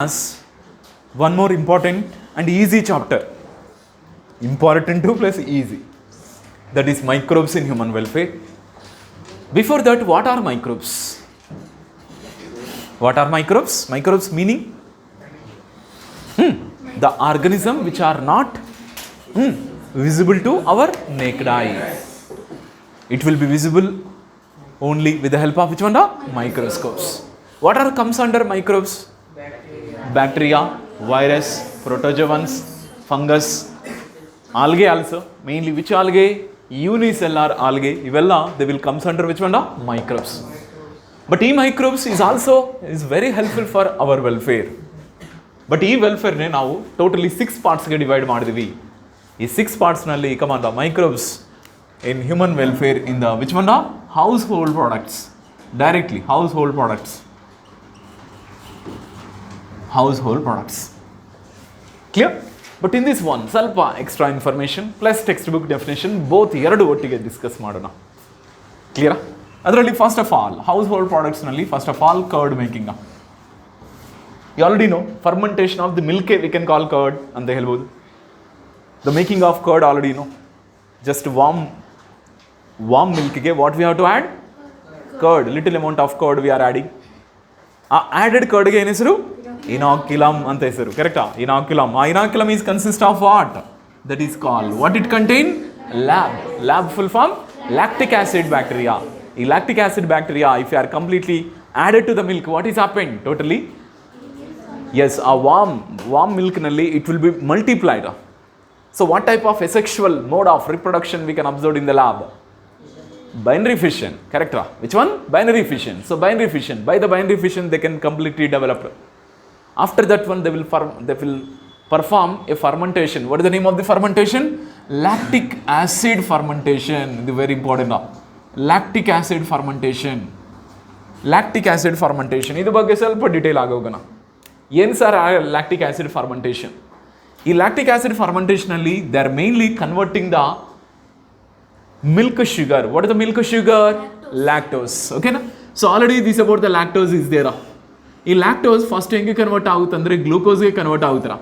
As one more important and easy chapter. Important too plus easy. That is microbes in human welfare. Before that, what are microbes? What are microbes? Microbes meaning the organism which are not visible to our naked eye. It will be visible only with the help of which one? The microscopes. What are comes under microbes? Bacteria, virus, protozoans, fungus, algae also. Mainly which algae? Unicellular algae. Ivella, they will comes under which one? The microbes. But e microbes is very helpful for our welfare. But e welfare ne ನಾವು totally 6 parts ಗೆ divide ಮಾಡಿದ್ವಿ. ಈ 6 parts ನಲ್ಲಿ come on the microbes in human welfare in the which one? The household products. Directly household products. Household products. Clear? But in this one, ಸ್ವಲ್ಪ extra information plus textbook definition both ಎರಡು ಒಟ್ಟಿಗೆ discuss ಮಾಡೋಣ. ಕ್ಲಿಯರಾ? ಅದರಲ್ಲಿ first of all household ಪ್ರಾಡಕ್ಟ್ಸ್ನಲ್ಲಿ first of all curd making. You already know fermentation of the milk we can call curd ಅಂತ ಹೇಳ್ಬೋದು. The making of curd already know. Just warm ಮಿಲ್ಕ್ಗೆ what we have to add? Curd. Little amount of curd we are adding. ಆ added ಕರ್ಡ್ಗೆ ಏನು ಹೆಸರು? Inoculum anta hesaru. Correcta? Inoculum. Inoculum is consist of what? That is called what it contain? Lab. Lab full form? Lactic acid bacteria. The lactic acid bacteria, if you are completely added to the milk, what is happened? Totally? Yes, a warm milk nalli it will be multiplied. So what type of asexual mode of reproduction we can observe in the lab? Binary fission. Correcta? Which one? Binary fission. So binary fission. By the binary fission they can completely develop. After that one they will perform a fermentation. What is the name of the fermentation? Lactic acid fermentation. This is very important now. Lactic acid fermentation. Lactic acid fermentation. Idu bagge ಸ್ವಲ್ಪ detail ಆಗೋಗಣ. ಏನು sir lactic acid fermentation? ಈ lactic acid fermentation ಅಲ್ಲಿ they are mainly converting the milk sugar. What is the milk sugar? Lactose. Okay na? So already this about the lactose is there. ಈ lactose first ಹೆಂಗೆ convert ಆಗುತ್ತೆ ಅಂದರೆ ಗ್ಲೂಕೋಸ್ಗೆ convert ಆಗುತ್ತಾ?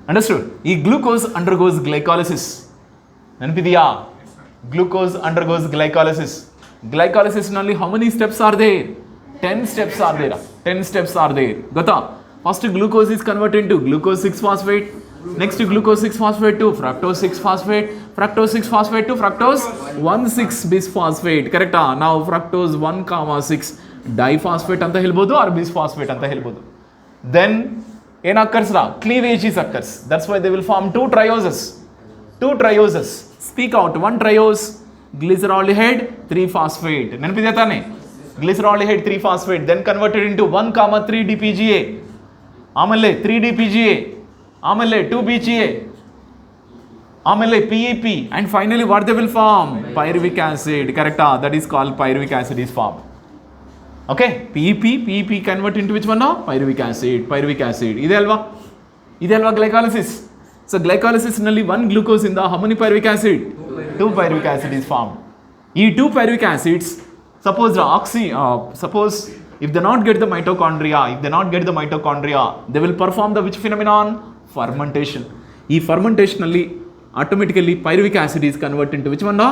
Understood? ಈ glucose undergoes glycolysis. ನೆನಪಿದೆಯಾ? Glucose undergoes glycolysis. ಗ್ಲೈಕಾಲಿಸಿಸ್ನಲ್ಲಿ how many steps are there? 10 steps are there. 10 steps are there. ಗೊತ್ತಾ? First glucose is convert into glucose 6 phosphate. Next glucose 6 phosphate to fructose 6 phosphate. Fructose 6 phosphate to fructose 1,6 bis phosphate. ಕರೆಕ್ಟಾ? ನಾವು fructose 1,6 diphosphate ಅಂತ ಹೇಳ್ಬೋದು R ಬಿಸ್ಫಾಸ್ಫೇಟ್ ಅಂತ ಹೇಳ್ಬೋದು. Then ಏನು ಅಕ್ಕರ್ಸ್ರಾ? Cleavage is occurs. That's why they will form 2 trioses. 2 trioses. Speak out. 1 triose glyceraldehyde 3 phosphate. ನೆನಪಿದೆ ತಾನೆ? Glyceraldehyde 3 phosphate then converted into 1,3 DPGA. ಆಮೇಲೆ 3 DPGA, ಆಮೇಲೆ 2 BGA, ಆಮೇಲೆ PEP and finally what they will form? Pyruvic acid. ಕರೆಕ್ಟಾ? That is called pyruvic acid is formed. Okay, PEP convert into which one now? Pyruvic acid. Ide alva glycolysis. So glycolysis nalli 1 glucose in the how many pyruvic acid? 2 pyruvic acid is formed. These 2 pyruvic acids, suppose if they not get the mitochondria, they will perform the which phenomenon? Fermentation. This fermentation nalli automatically pyruvic acid is converted into which one now?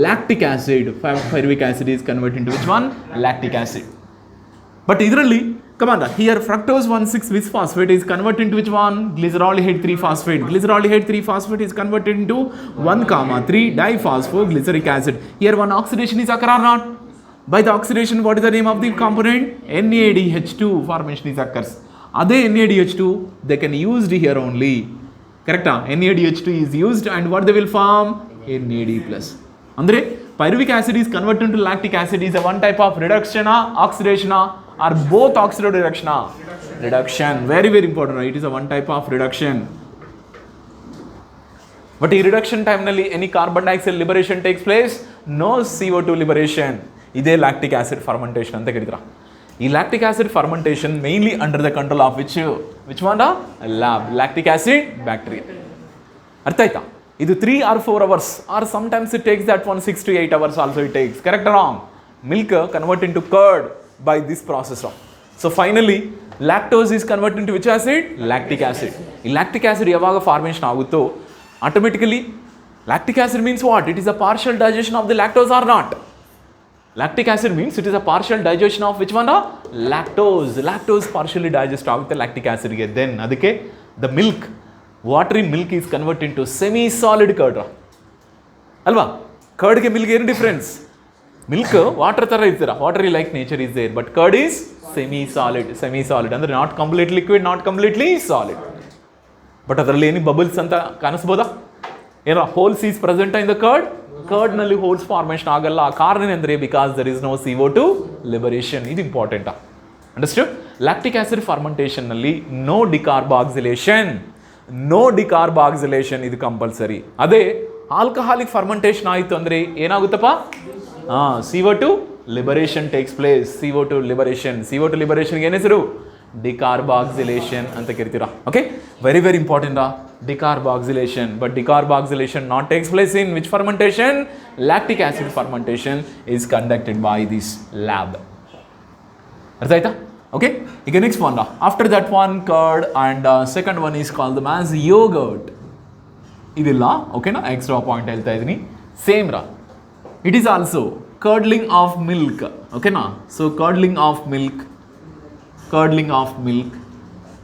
Lactic acid. Pyruvic acid is converted into which one? Lactic acid. But idರಲ್ಲಿ come on, here fructose 1,6 bisphosphate is converted into which one? Glyceraldehyde 3 phosphate. Glyceraldehyde 3 phosphate is converted into 1,3 diphosphoglyceric acid. Here one oxidation is occur or not? By the oxidation, what is the name of the component? NADH2 formation is occurs. Other NADH2 they can used here only. Correct? NADH2 is used and what they will form? NAD+. Andre pyruvic acid is converted into lactic acid is a one type of reduction oxidation or both oxidative reduction? Reduction. Very very important. It is a one type of reduction. But in reduction time nalli any carbon dioxide liberation takes place? No CO2 liberation. Ide lactic acid fermentation anta kelidra. ಈ lactic acid fermentation mainly under the control of which one? Lab. Lactic acid bacteria. ಅರ್ಥ ಆಯ್ತಾ? ಇದು 3 or 4 hours or sometimes it takes that one 6 to 8 hours also it takes. Correct or wrong? Milk convert into curd by this process. So finally lactose is convert into which acid? Lactic acid. ಈ lactic acid ಯಾವಾಗ formation ಆಗುತ್ತೋ automatically lactic acid means what? It is a partial digestion of the lactose or not? Lactic acid means it is a partial digestion of which one? Lactose. Lactose partially digest ಆಗುತ್ತೆ lactic acid ಗೆ. Then ಅದಕ್ಕೆ the milk, watery milk is converted into semi-solid curd. ಅಲ್ವಾ? ಕರ್ಡ್ಗೆ milk ಏನು difference? Milk water ಥರ ಇರ್ತೀರ, watery like nature is there, but curd is semi solid ಅಂದರೆ not complete liquid, not completely solid. But ಅದರಲ್ಲಿ ಏನು bubbles ಅಂತ ಕಾಣಿಸ್ಬೋದಾ? ಏನೋ holes is present in the ಕರ್ಡ್ನಲ್ಲಿ ಹೋಲ್ಸ್ ಫಾರ್ಮೇಷನ್ ಆಗಲ್ಲ. ಕಾರಣ ಏನಂದರೆ because there is no CO2 liberation. ಇದು ಇಂಪಾರ್ಟೆಂಟಾ? ಅಂಡರ್ಸ್ಟ್ಯಾಂಡ್? ಲ್ಯಾಕ್ಟಿಕ್ ಆಸಿಡ್ ಫಾರ್ಮೆಂಟೇಷನ್ನಲ್ಲಿ ನೋ ಡಿಕಾರ್ಬಾಕ್ಸಿಲೇಷನ್ ಇದು ಕಂಪಲ್ಸರಿ. ಅದೇ ಆಲ್ಕಹಾಲಿಕ್ ಫರ್ಮೆಂಟೇಷನ್ ಆಯಿತು ಅಂದರೆ ಏನಾಗುತ್ತಪ್ಪ? CO2 liberation takes place. CO2 ಲಿಬರೇಷನ್ಗೆ ಏನು ಹೆಸರು? ಡಿಕಾರ್ಬಾಕ್ಸಿಲೇಷನ್ ಅಂತ ಕರಿತೀರಾ. Okay, very very important. Decarboxylation. But decarboxylation not takes place in which fermentation? Lactic acid fermentation is conducted by this lab. ಅರ್ಥ ಆಯ್ತಾ? ಓಕೆ, ಈಗ next one. After that one curd and second one is called the as yogurt. ಇದಿಲ್ಲ, ಓಕೆನಾ? Extra point ಹೇಳ್ತಾ ಇದ್ದೀನಿ. Same it is also curdling of milk. ಓಕೆನಾ? So curdling of milk.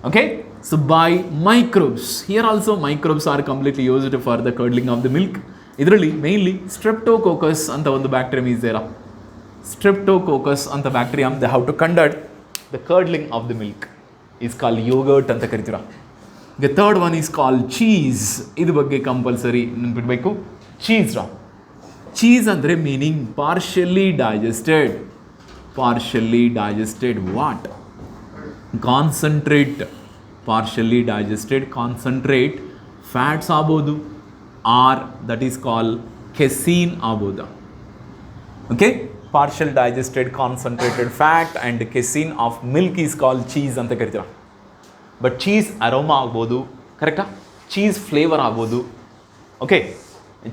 Okay, so by microbes. Here also microbes are completely used for the curdling of the milk. ಇದರಲ್ಲಿ mainly ಸ್ಟ್ರೆಪ್ಟೋಕೋಕಸ್ ಅಂತ ಒಂದು bacterium is there. Streptococcus ಅಂತ bacterium they have to conduct the curdling of the milk is called yogurt ಅಂತ ಕರಿತೀರಾ. The third one is called cheese. ಇದು ಬಗ್ಗೆ compulsory ನೆನಪಿಡಬೇಕು. Cheese ಅಂದರೆ meaning partially digested what? Concentrate. Partially digested concentrate fats ಆಗ್ಬೋದು, or that is call casein ಆಗ್ಬೋದಾ? Okay, partial digested concentrated fat and casein of milk is call cheese ಅಂತ ಕರಿತೀರ. But cheese aroma ಆಗ್ಬೋದು, ಕರೆಕ್ಟಾ? Cheese flavour ಆಗ್ಬೋದು, okay,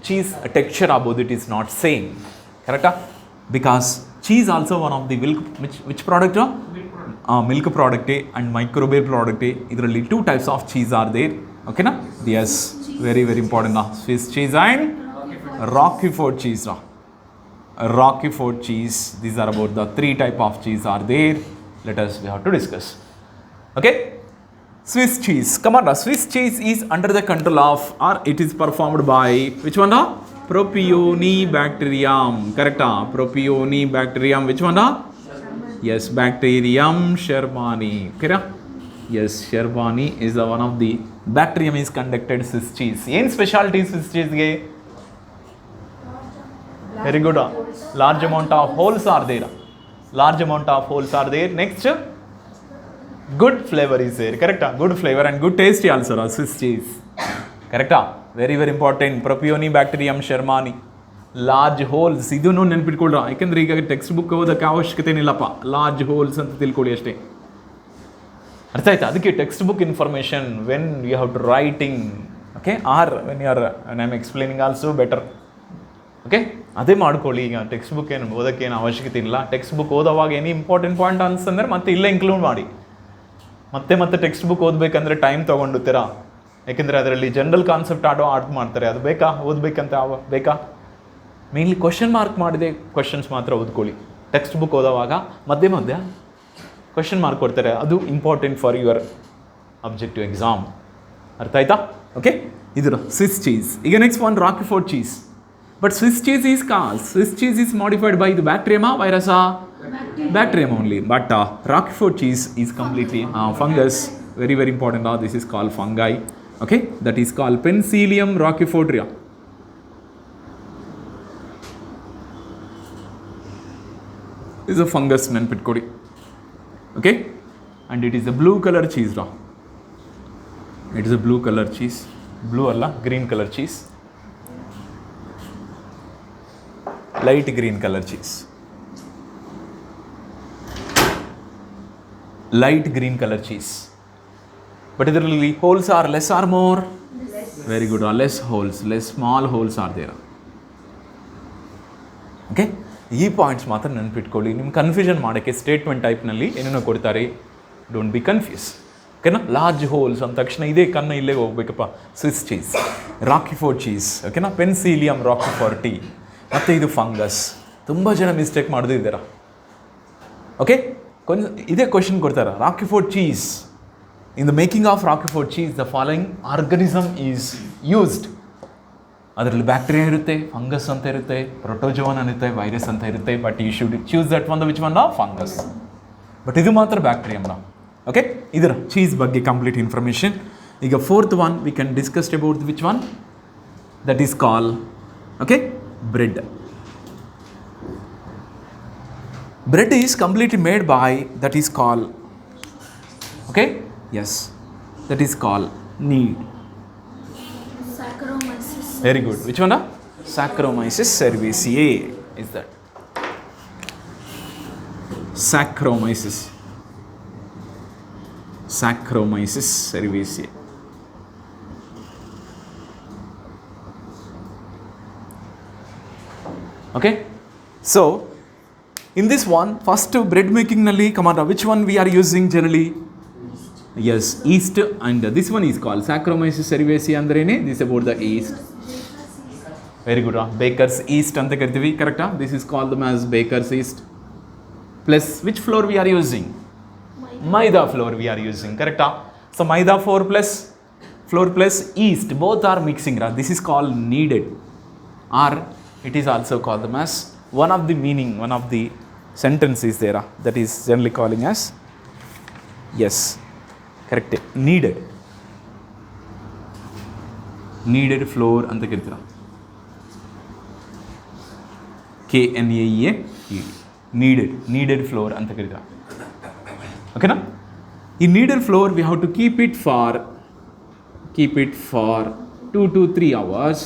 cheese texture ಆಗ್ಬೋದು. It is not same, ಕರೆಕ್ಟಾ? Because cheese also one of the which product? Milk ಪ್ರಾಡಕ್ಟೇ and microbial ಪ್ರಾಡಕ್ಟೇ. ಇದರಲ್ಲಿ 2 types of cheese are there. ಓಕೆನಾ? Yes, very very important. Swiss cheese and Roquefort cheese. These are about the 3 types of cheese are there. We have to discuss. Okay? Swiss cheese. Come on, Swiss cheese is under the control of, or it is performed by which one? Propionibacterium. Correct? Propionibacterium. Which one? Yes, Bacterium shermani. Okay? Yes, shermani is the one of the bacterium is conducted Swiss cheese. ಏನು speciality Swiss cheese? Very good. Large amount of holes are there. Next, good flavor is there. Correct? Good flavor and good taste also. Swiss cheese. Correct? Very very important. Propionibacterium shermani. Large holes. ಇದನ್ನು ನೆನ್ಪಿಟ್ಕೊಳ್ರ, ಯಾಕೆಂದರೆ ಈಗ text book ಓದೋಕ್ಕೆ ಅವಶ್ಯಕತೆ ಏನಿಲ್ಲಪ್ಪ. Large holes ಅಂತ ತಿಳ್ಕೊಳ್ಳಿ ಅಷ್ಟೇ. ಅರ್ಥ ಆಯ್ತಾ? ಅದಕ್ಕೆ text book information when you have to writing, okay, or when you are I am explaining also better. Okay, ಅದೇ ಮಾಡ್ಕೊಳ್ಳಿ. ಈಗ ಟೆಕ್ಸ್ಟ್ ಬುಕ್ ಏನು ಓದೋಕ್ಕೆ ಏನು ಅವಶ್ಯಕತೆ ಇಲ್ಲ. ಟೆಕ್ಸ್ಟ್ ಬುಕ್ ಓದೋವಾಗ ಏನು ಇಂಪಾರ್ಟೆಂಟ್ ಪಾಯಿಂಟ್ ಅನ್ಸಂದ್ರೆ ಮತ್ತೆ ಇಲ್ಲೇ ಇನ್ಕ್ಲೂಡ್ ಮಾಡಿ. ಮತ್ತೆ ಟೆಕ್ಸ್ಟ್ ಬುಕ್ ಓದಬೇಕಂದ್ರೆ ಟೈಮ್ ತೊಗೊಂಡುತ್ತೀರಾ, ಯಾಕೆಂದರೆ ಅದರಲ್ಲಿ ಜನರಲ್ ಕಾನ್ಸೆಪ್ಟ್ ಆರ್ಟ್ ಮಾಡ್ತಾರೆ. ಅದು ಬೇಕಾ ಓದಬೇಕಂತ ಬೇಕಾ? ಮೇನ್ಲಿ ಕ್ವಶನ್ ಮಾರ್ಕ್ ಮಾಡಿದೆ ಕ್ವಶನ್ಸ್ ಮಾತ್ರ ಓದ್ಕೊಳ್ಳಿ. ಟೆಕ್ಸ್ಟ್ ಬುಕ್ ಓದೋವಾಗ ಮಧ್ಯೆ ಕ್ವಶನ್ ಮಾರ್ಕ್ ಕೊಡ್ತಾರೆ. ಅದು important for your objective exam. ಅರ್ಥ ಆಯ್ತಾ? ಓಕೆ, ಇದು ಸ್ವಿಸ್ ಚೀಸ್. ಈಗ next one Roquefort cheese. But Swiss cheese is modified by the ಬ್ಯಾಕ್ಟೀರಿಯಮಾ ವೈರಸಾ? Bacterium only. But Roquefort cheese is completely fungus. Very very important. This is called fungi. Okay, that is called Penicillium roquefortria. Is a fungus ನೆನ್ಪಿಟ್ಕೊಡಿ. Okay, and it is a blue color cheese. It is a blue color cheese. Blue ಅಲ್ಲ, green color cheese. Light green color cheese. Light green color cheese. But ಇದರಲ್ಲಿ holes are less or more? Less. Very good. Less holes, less small holes are there. Okay. ಈ points ಮಾತ್ರ ನೆನಪಿಟ್ಕೊಳ್ಳಿ. ನಿಮ್ಮ confusion ಮಾಡೋಕ್ಕೆ statement ಟೈಪ್ನಲ್ಲಿ ಏನೇನೋ ಕೊಡ್ತಾರೆ, don't be confuse. ಓಕೆನಾ? Large holes ಅಂದ ತಕ್ಷಣ ಇದೇ ಕನ್ನ ಇಲ್ಲೇ ಹೋಗ್ಬೇಕಪ್ಪ. ಸ್ವಿಸ್ ಚೀಸ್, ರಾಕಿಫೋರ್ಡ್ ಚೀಸ್, ಓಕೆನಾ? ಪೆನ್ಸಿಲಿಯಂ ರಾಕಿಫೋರ್ಟಿ, ಮತ್ತು ಇದು ಫಂಗಸ್. ತುಂಬ ಜನ ಮಿಸ್ಟೇಕ್ ಮಾಡೋದು ಇದ್ದಾರ. ಓಕೆ, ಇದೇ ಕ್ವಶನ್ ಕೊಡ್ತಾರೆ. Roquefort cheese, in the making of Roquefort cheese the following organism is used. ಅದರಲ್ಲಿ ಬ್ಯಾಕ್ಟೀರಿಯಾ ಇರುತ್ತೆ, ಫಂಗಸ್ ಅಂತ ಇರುತ್ತೆ, ಪ್ರೊಟೋಜೋನ್ ಇರುತ್ತೆ, ವೈರಸ್ ಅಂತ ಇರುತ್ತೆ. But you should choose that one. Which one? Fungus. But ಇದು ಮಾತ್ರ ಬ್ಯಾಕ್ಟೀರಿಯಮ್ನ. ಓಕೆ, ಇದರ ಚೀಸ್ ಬಗ್ಗೆ ಕಂಪ್ಲೀಟ್ ಇನ್ಫಾರ್ಮೇಷನ್. ಈಗ fourth one we can discuss about which one? That is call, okay, bread. Bread is completely made by, that is called, okay, yes, that is called knead. Saccharomyces. Very good. Which one? Saccharomyces cerevisiae is that. Saccharomyces. Saccharomyces cerevisiae. Okay, so in this one, first bread making nalli, come on, which one we are using generally? Yes, yeast, and this one is called Saccharomyces cerevisiae. Andrene, this is about the yeast. Very good. Baker's yeast anta kartivi, correct? This is called them as baker's yeast. Plus which flour we are using? Maida flour we are using, correct? So maida flour plus yeast, both are mixing. This is called kneaded, or it is also called them as one of the meaning, one of the sentence is there, that is generally calling as, yes, correct, kneaded. Kneaded flour anta kirtira. KNAEA, kneaded flour anta kirtira. Okay na? In kneaded flour we have to keep it for 2 to 3 hours.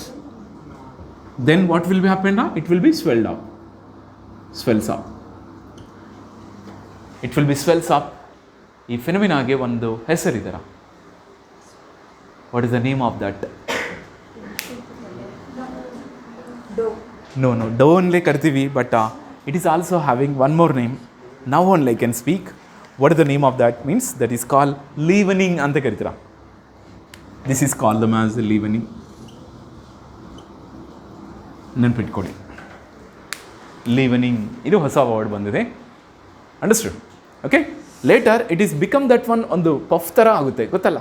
Then what will be happen? It will be swells up. It will be swells up. ಈ ಫಿನಮಿನಾಗೆ ಒಂದು ಹೆಸರಿದರ. What is the name of that? No, dough only kartivi, but it is also having one more name. Now only I can speak. What is the name of that? Means that is called leavening anta karitira. This is called them as leavening. ನೆನ್ಪಿಟ್ಕೊಳ್ಳಿ, ಲೀವನಿಂಗ್ ಇದು ಹೊಸ word ಬಂದಿದೆ. Understood? Okay, later it is become that one, ಒಂದು puff ಥರ ಆಗುತ್ತೆ, ಗೊತ್ತಲ್ಲ?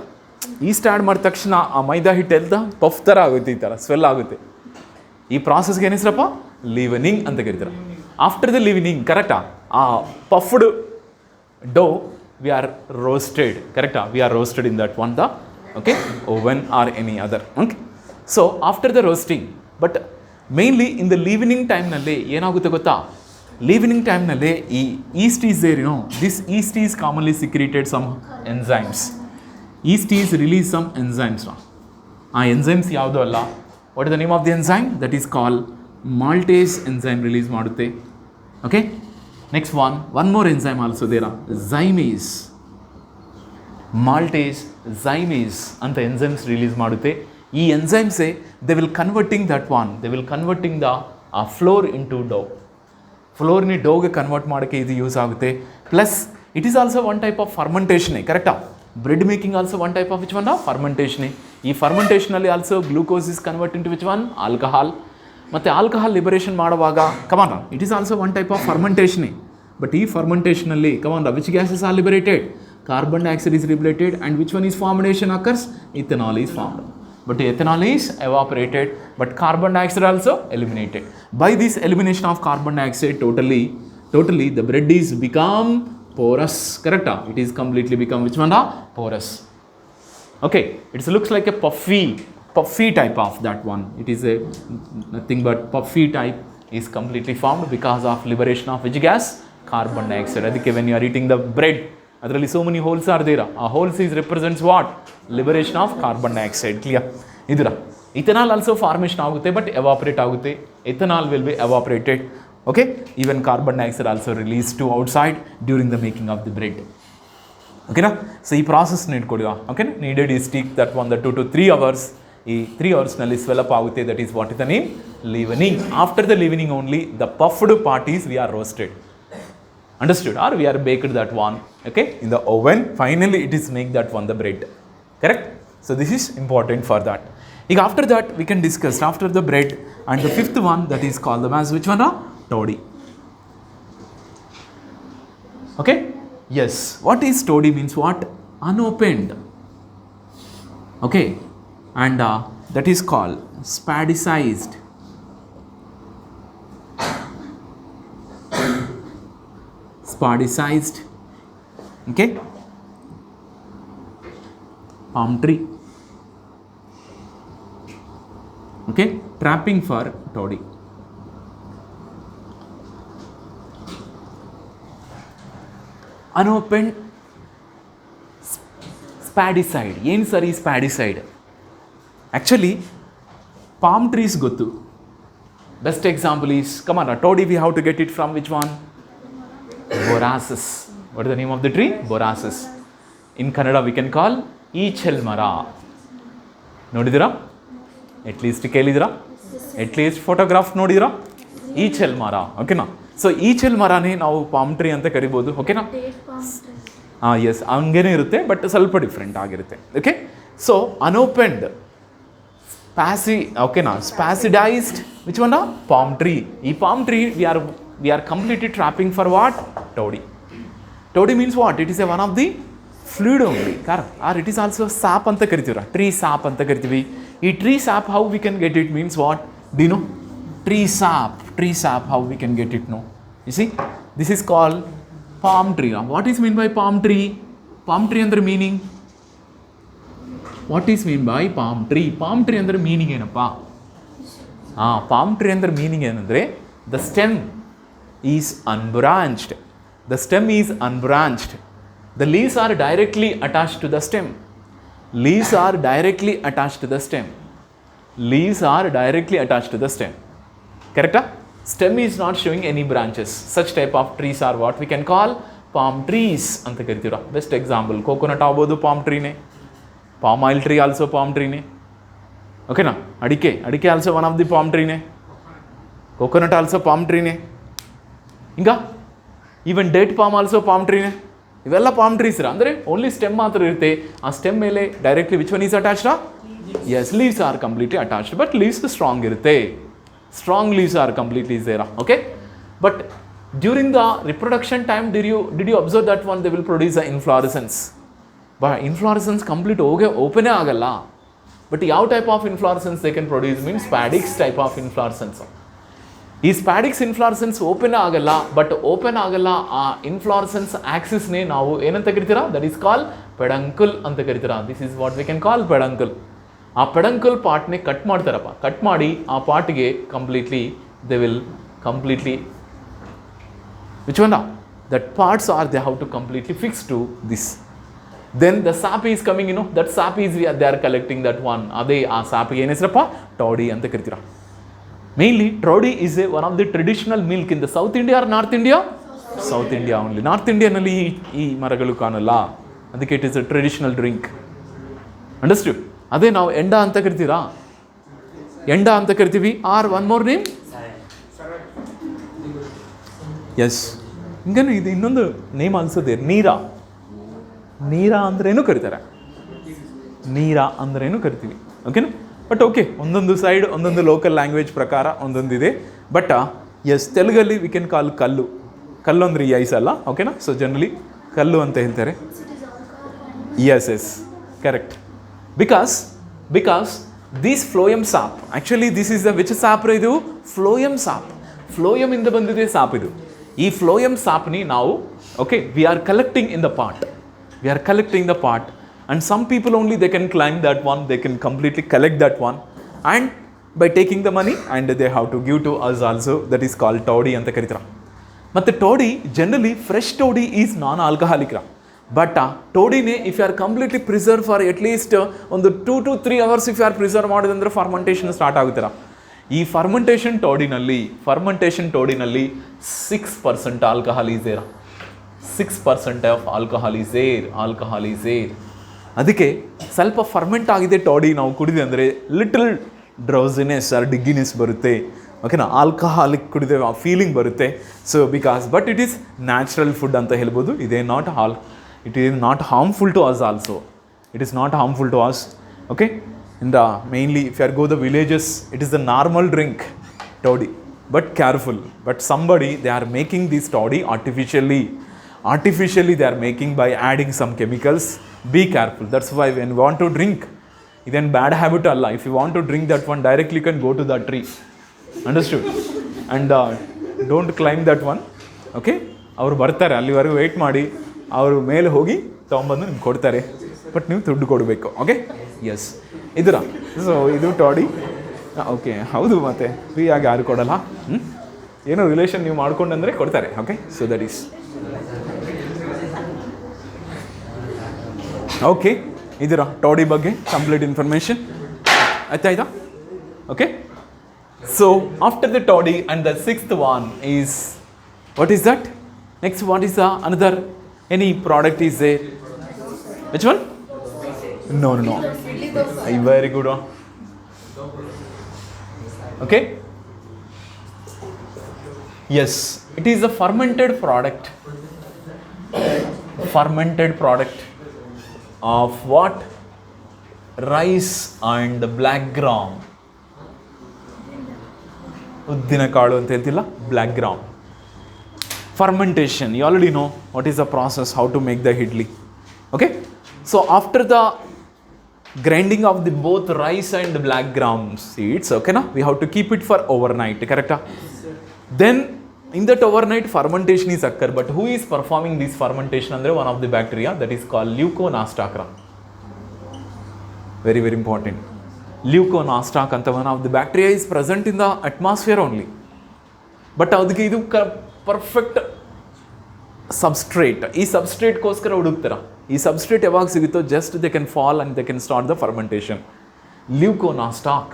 East add ಮಾಡಿದ ತಕ್ಷಣ ಆ ಮೈದಾ ಹಿಟ್ಟು ಎಲ್ದ ಪಫ್ ಥರ ಆಗುತ್ತೆ, ಈ ಥರ ಸ್ವೆಲ್ ಆಗುತ್ತೆ. ಈ ಪ್ರಾಸೆಸ್ಗೆ ಏನು ಹೆಸರಪ್ಪ? ಲೀವನಿಂಗ್ ಅಂತ ಕರೀತಾರೆ. ಆಫ್ಟರ್ ದ ಲೀವನಿಂಗ್, ಕರೆಕ್ಟಾ, ಆ puffed dough we are roasted, ಕರೆಕ್ಟಾ, we are roasted in that one the, okay, oven or any other. Okay, so after the roasting, but mainly in the leavening ಟೈಮ್ನಲ್ಲಿ ಏನಾಗುತ್ತೆ ಗೊತ್ತಾ? ಲೀವನಿಂಗ್ ಟೈಮ್ನಲ್ಲಿ ಈ yeast is there, this yeast is commonly secreted some enzymes. Yeast is release some enzymes. ಆ enzymes ಯಾವುದೂ ಅಲ್ಲ. What is the name of the enzyme? That is call maltase enzyme release ಮಾಡುತ್ತೆ. Okay, next one more enzyme also there, zymase. Maltase zymase ಅಂತ enzymes release ಮಾಡುತ್ತೆ. ಈ ಎನ್ಸೈಮ್ಸೇ they will converting that one, they will converting the flour into dough. ಫ್ಲೋರ್ನಿ ಡೋಗೆ convert ಮಾಡೋಕ್ಕೆ ಇದು use ಆಗುತ್ತೆ. Plus it is also one type of ಫರ್ಮೆಂಟೇಷನೇ, ಕರೆಕ್ಟಾ? Bread making also one type of which one? ಫರ್ಮೆಂಟೇಷನೇ. ಈ ಫರ್ಮೆಂಟೇಷನಲ್ಲಿ also glucose is convert into which one? Alcohol. ಮತ್ತು ಆಲ್ಕಹಾಲ್ ಲಿಬರೇಷನ್ ಮಾಡುವಾಗ, come on, it is also one type of ಫರ್ಮೆಂಟೇಷನೇ. But ಈ ಫರ್ಮೆಂಟೇಷನಲ್ಲಿ, come on, which gases are liberated? Carbon dioxide is liberated, and which one is formation occurs? Ethanol is formed. But ethanol is evaporated, but carbon dioxide also eliminated. By this elimination of carbon dioxide, totally the bread is become porous, correct? It is completely become which one? Porous. Okay, it looks like a puffy type of that one. It is a nothing but puffy type is completely formed because of liberation of which gas? Carbon dioxide. Adike when you are eating the bread, ಅದರಲ್ಲಿ so many holes are there. ಆ holes is represents what? Liberation of carbon dioxide. Clear? ಇದರ ethanol also formation ಆಗುತ್ತೆ, but evaporate ಆಗುತ್ತೆ. Ethanol will be evaporated. Okay? Even carbon dioxide also released to outside during the making of the bread. Okay na? So ಈ process ಇಟ್ಕೊಳ್ಳಿ. Okay? Needed is take that one, the 2 to 3 hours. ಈ 3 ಅವರ್ಸ್ನಲ್ಲಿ swell up ಆಗುತ್ತೆ. That is what is the name? Leavening. After the leavening only the puffed part is we are roasted. Understood? Or we are baked that one, okay, in the oven. Finally it is make that one the bread. Correct? So this is important for that. After that we can discuss after the bread, and the fifth one that is called the as which one? Toddy. Okay? Yes. What is toddy means what? Unopened. Okay? And that is called spadicized. Spadicized. Okay? Palm tree. Okay? Trapping for toddy. Unopened spadicide. ಏನು sir ಈ ಸ್ಪ್ಯಾಡಿಸೈಡ್? Actually palm trees ಗೊತ್ತು. Best example is, come on, toddy we have to get it from which one? Borassus. What is the name of the tree? Borassus. In Kannada we can call eechal mara. ನೋಡಿದಿರಾ? At least ಕೇಳಿದಿರಾ? At least photograph ನೋಡಿದಿರಾ? ಈಚಲ್ ಮರ. ಓಕೆನಾ? So ಈಚಲ್ ಮರನೇ ನಾವು palm tree ಅಂತ ಕರಿಬೋದು. ಓಕೆನಾ? ಎಸ್, ಹಂಗೇನೆ ಇರುತ್ತೆ, ಬಟ್ ಸ್ವಲ್ಪ ಡಿಫ್ರೆಂಟ್ ಆಗಿರುತ್ತೆ. ಓಕೆ, ಸೊ ಅನ್ಓಪನ್ಡ್ ಓಕೆನಾ, ಸ್ಪ್ಯಾಸಿಡೈಸ್ಡ್ ವಿಚ್ ಒನ್? Palm tree. ಈ palm tree we are completely trapping for what? Toddy. Toddy means what? It is a one of the fluid only, correct? Or it is also sap anta karitivra, tree sap anta karitivi. Ee tree sap how we can get it means what? Do you know? Tree sap how we can get it? No, you see, this is called palm tree. Now what is mean by palm tree? Palm tree andre meaning, what is mean by palm tree? Palm tree andre meaning ಏನಪ್ಪ? palm tree andre meaning ಏನಂದ್ರೆ the stem is unbranched. The stem is unbranched. The leaves are directly attached to the stem. Leaves are directly attached to the stem. Leaves are directly attached to the stem. Correct? Stem is not showing any branches. Such type of trees are what we can call palm trees anta karitivra. Best example, coconut agodu palm tree ne. Palm oil tree also palm tree ne. Okay na? Adike also one of the palm tree ne. Coconut also palm tree ne. ఇంకా even date palm also palm ಟ್ರೀನೇ. ಇವೆಲ್ಲ palm trees ಅಂದರೆ only stem ಮಾತ್ರ ಇರುತ್ತೆ. ಆ stem ಮೇಲೆ directly which one is attached? Yes, leaves are completely attached, but leaves strong ಇರುತ್ತೆ. Strong leaves are completely is there. Okay, but during the reproduction time did you observe that one they will produce a inflorescence. But inflorescence complete ಓಪನೇ ಆಗಲ್ಲ. But ಯಾವ type of inflorescence they can produce means spadix type of inflorescence. ಈ spadix inflorescence open ಆಗಲ್ಲ. But open ಆಗಲ್ಲ ಆ inflorescence ಆಕ್ಸಿಸ್ನೇ ನಾವು ಏನಂತ ಕರಿತೀರಾ? That is call peduncle ಅಂತ ಕರಿತೀರಾ. This is what we can call peduncle. ಆ ಪೆಡಂಕಲ್ ಪಾರ್ಟ್ನೇ ಕಟ್ ಮಾಡ್ತಾರಪ್ಪ. ಕಟ್ ಮಾಡಿ ಆ ಪಾರ್ಟ್ಗೆ completely they will completely which one? That parts are they how to completely fix to this. Then the sap is coming, that sap is they are collecting that one. ಅದೇ ಆ ಸ್ಯಾಪ್ಗೆ ಏನು ಹೆಸರಪ್ಪ? Toddy ಅಂತ ಕರಿತೀರಾ. Mainly, toddy is one of the traditional milk in the South India or North India? South India only. North India nalli ee maragalu kanalla. Adike it is a traditional drink. Understood? Ade now enda anta karitira. Enda anta karitivi. Or one more name? Yes. Inganu idu innondu name also there. Neera. Neera andrenu karitare. Neera andrenu karitivi. Okay na? But okay, ಒಂದೊಂದು side ಒಂದೊಂದು local language ಪ್ರಕಾರ ಒಂದೊಂದಿದೆ. But yes, ತೆಲುಗಲ್ಲಿ we can call kallu. ಕಲ್ಲು ಅಂದರೆ ಈ ice ಅಲ್ಲ, ಓಕೆನಾ? ಸೊ ಜನರಲಿ ಕಲ್ಲು ಅಂತ ಹೇಳ್ತಾರೆ. Yes, correct. Because this phloem sap, actually this is the which sap? ಇದು ಫ್ಲೋಯಮ್ ಸಾಪ್. ಫ್ಲೋಯಮ್ ಇಂದ ಬಂದಿದೆ ಸಾಪ್ ಇದು. ಈ ಫ್ಲೋಯಮ್ ಸಾಪ್ನಿ ನಾವು okay we are collecting in the part. And some people only they can climb that one, they can completely collect that one, and by taking the money and they have to give to us also. That is called toddy anta karitara. Matte toddy generally fresh toddy is non alcoholic ra. But toddy ne if you are completely preserved for at least on the 2 to 3 hours if you are preserve madidandre fermentation start agutte ra. Ee fermentation toddy nalli 6% alcohol is there. 6% of alcohol is there. ಅದಕ್ಕೆ ಸ್ವಲ್ಪ ferment ಆಗಿದೆ ಟಾಡಿ ನಾವು ಕುಡಿದೆ ಅಂದರೆ little drowsiness R ಡಿಗ್ಗಿನೆಸ್ ಬರುತ್ತೆ, ಓಕೆನಾ, ಆಲ್ಕಹಾಲಿಕ್ ಕುಡಿದೆ ಆ feeling ಬರುತ್ತೆ. So because but it is natural food ಅಂತ ಹೇಳ್ಬೋದು. It is not harmful to us also. It is not harmful to us. Okay, in the mainly if you are go the villages it is the normal drink toddy, but careful, but somebody they are making this toddy artificially they are making by adding some chemicals. Be careful. That's why when you want to drink, then bad habit alla, if you want to drink that one directly you can go to the tree, understood, and don't climb that one. Okay, ಅವರು ಬರ್ತಾರೆ ಅಲ್ಲಿವರೆಗೂ weight ಮಾಡಿ ಅವರು ಮೇಲೆ ಹೋಗಿ ತೊಗೊಂಬಂದು ನಿಮ್ಗೆ ಕೊಡ್ತಾರೆ, ಬಟ್ ನೀವು ದುಡ್ಡು ಕೊಡಬೇಕು. ಓಕೆ, ಎಸ್ ಇದರ ಸೊ ಇದು ಟಾಡಿ. ಓಕೆ, ಹೌದು, ಮತ್ತು ಫ್ರೀಯಾಗಿ ಯಾರು ಕೊಡಲ್ಲ, ಏನೋ ರಿಲೇಷನ್ ನೀವು ಮಾಡ್ಕೊಂಡಂದರೆ ಕೊಡ್ತಾರೆ. Okay, so that is okay. ಇದರ ಟಾಡಿ ಬಗ್ಗೆ ಕಂಪ್ಲೀಟ್ ಇನ್ಫಾರ್ಮೇಷನ್ ಆಯ್ತಾ? Okay, so after the toddy and the sixth one is what is that? Next what is the another any product is there? Which one? No, very good. Okay, yes, it is a fermented product of what? Rice and black gram. ಉದ್ದಿನ ಕಾಳು ಅಂತ ಹೇಳ್ತಿಲ್ಲ, black gram. Fermentation, you already know what is the process, how to make the idli. Okay, so after the grinding of the both rice and black gram seeds, okay na, we have to keep it for overnight, correct? Then in that overnight fermentation is occur, but who is performing this fermentation andre one of the bacteria that is called Leuconostochera. Very important. Leuconostoc anta one of the bacteria is present in the atmosphere only, but ಅದಕ್ಕೆ ಇದು perfect substrate. ಈ substrate ಗೋಸ್ಕರ ಹುಡುಕ್ತಾರ. ಈ substrate ಯಾವಾಗ ಸಿಗುತ್ತೋ just they can fall and they can start the fermentation. Leuconostoc.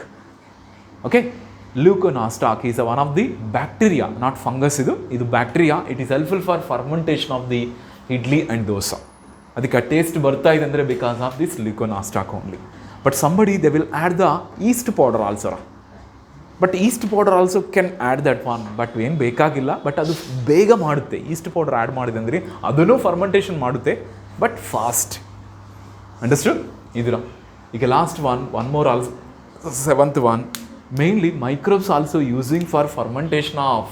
Okay, leuconostoc is one of the bacteria, not fungus. ಇದು bacteria. It is helpful for fermentation of the idli and dosa. ಅದಕ್ಕೆ taste ಬರ್ತಾ ಇದೆ ಅಂದರೆ because of this leuconostoc only. But somebody they will add the yeast powder also. But yeast powder also can add that one, but ಏನು ಬೇಕಾಗಿಲ್ಲ. But ಅದು ಬೇಗ ಮಾಡುತ್ತೆ. East powder add ಮಾಡಿದೆ ಅಂದರೆ ಅದನ್ನು ಫರ್ಮೆಂಟೇಷನ್ ಮಾಡುತ್ತೆ, ಬಟ್ ಫಾಸ್ಟ್. ಅಂಡರ್ಸ್ಟುಡ್? ಇದರ ಈಗ last one more also, seventh one, mainly microbes also using for fermentation of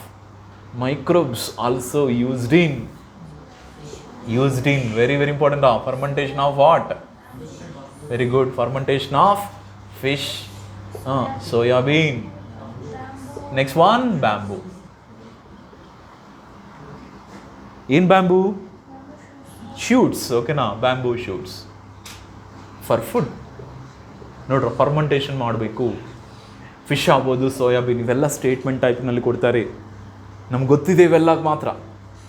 used in very important of fermentation of what? Very good, fermentation of fish, soya bean. Next one, bamboo. In bamboo shoots, okay na, bamboo shoots for food. ನೋಡ್ರ, fermentation ಮಾಡಬೇಕು. Fish ಆಗ್ಬೋದು, soybean, ಇವೆಲ್ಲ statement ಟೈಪ್ನಲ್ಲಿ ಕೊಡ್ತಾರೆ. ನಮ್ಗೆ ಗೊತ್ತಿದೆ ಇವೆಲ್ಲ ಮಾತ್ರ,